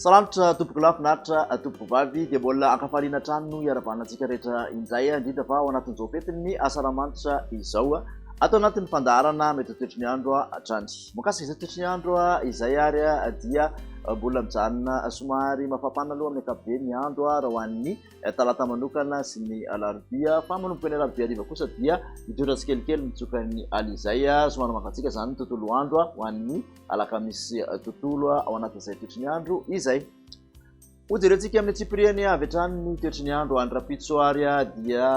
Salamatra tompoko lafinaritra tompoko vavy dia mbola ankafaliana trano iaravanantsika rehetra indray indrindra fa ao anatin'izao fetiny asaramanitra izao atao anatin'ny fandaharana mety toetry ny andro hatrany mokasika izay toetry ny andro izay ary dia mbola mijanona somary mafapana aloha amin'ny ankapobeny ny andro raha ho an'ny talata manokana sy ny alarobia fa manomboka ny alarobia hariva kosa dia midoratra tsikelikely mitsoka ny alizay somary mangatsika zany tontolo andro ho an'ny alakamisy tontolo ao anatin'izay toetry ny andro izay hojerentsika amin'ny tsipiriany avy hatrany ny toetry ny andro andrapitso ary dia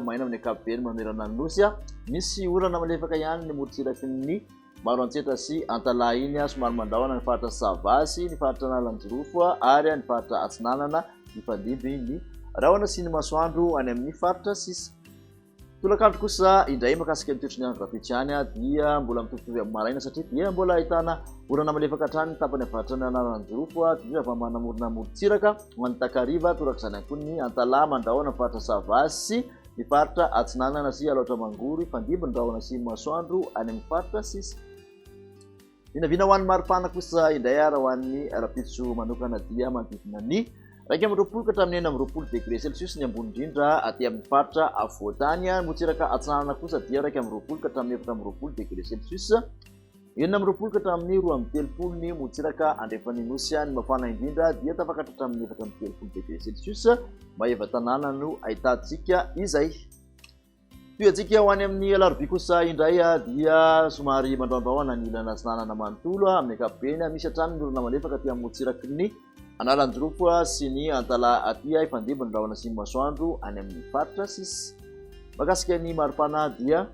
maina amin'ny ankapobeny mamerana ny nosy misy orana malefaka ihany ny morotsiraky ny maro antsetra sy antalahy iny somary mandrahona ny faritra savasy ny faritra nalanjorofo ary ny faritra atsinanana ny fandimby ny rahona sy ny masoandro any amin'ny faritra sisa tolakandro kosa indray makasika ny toetry ny andro rapitso ihany dia mbola mitovitovy amin'ny maraina satria dia mbola ahitana orana malefaka hatrany ny tapany faritra nalanjorofo dia fa manamorona morotsiraka ho an'ny takariva torak'izany ihany koa ny antalahy mandrahona ny faritra savasy ny faritra atsinanana sy aloatra mangory fandimby ny rahona sy ny masoandro any amin'ny faritra sisa vinavina ho an'ny maripana kosa indray raha ho an'ny rapitso manokana dia manodidina ny 1 ka hatramin'ny 9 degré celsius ny ambony indrindra aty amin'ny faritra avoatany motsiraka atsinanana kosa dia 1 ka hatramin'ny 4 degré celsius 9 ka hatramin'ny 2 ny motsiraka andrefan'ny nosy ny mafana indrindra dia tafakatra hatramin'ny 4 degré celsius maheva tanàna no ahitantsika izay toatsika ho any amin'ny alarobia kosa indray dia somary mandraondraona ny ilana sinanana manontolo amin'ny ankapobeny misy hatrany ny orana malefaka aty amin'ny motsiraky ny analanjorofo sy ny antalahy aty ifandimby ny rahona sy ny masoandro any amin'ny faritra sisa makasika ny maripana dia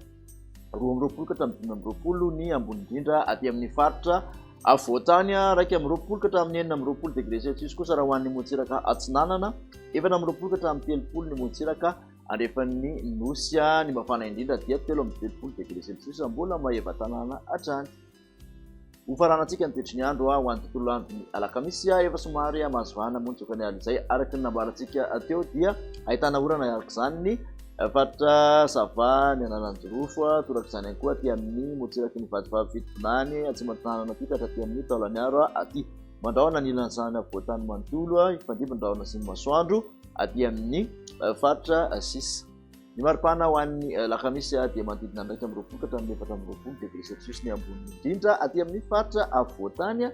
20 ka hatramin'ny 20 ny ambony indrindra aty amin'ny faritra avoatany 20 ka hatramin'ny 20 degré celsius kosa raha ho an'ny motsiraka atsinanana 20 ka hatramin'ny 30 ny motsiraka andrefan'ny nosy ny mafana indrindra dia 30 degré celsius mbola maheva tanàna hatrany hofaranantsika ny toetry ny andro ho an'ny tontolo andro ny alakamisy efa somary mahazovana montsoka ny alizay araky ny nambarantsika teo dia ahitana orana araka izany ny faritra sava ny analanjorofo torak'izany ihany koa aty amin'ny motsiraky ny vadivavy fitonany atsimatanànana aty ka aty amin'ny taolany aro aty mandrahona ny ilan'izany avoatany manontolo ifandimby ny rahona sy ny masoandro aty amin'ny faritra sisa ny maripana ho an'ny lakamisy dia manodidina 1 ka hatramin'ny 4 degré celsius ny ambony indrindra aty amin'ny faritra avoatany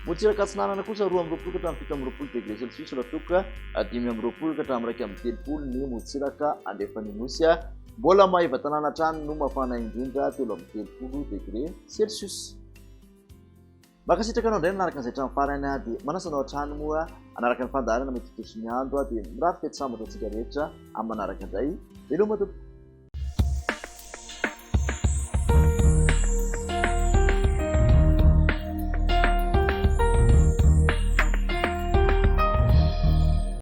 motsiraka atsinanana kosa 20 ka hatramin'ny 17 degré celsius raha toka 20 ka hatramin'ny 30 ny motsiraka andrefan'ny nosy mbola maheva tanàna hatrany no mafana indrindra 30 degré celsius makasitraka anao indray nanaraka an'izay trano farany dia manasanao hatrany moa anaraka ny fandaharana mety toetry ny andro dia mirary fety sambatra antsika rehetra amin'ny manaraka indray veloma tompoko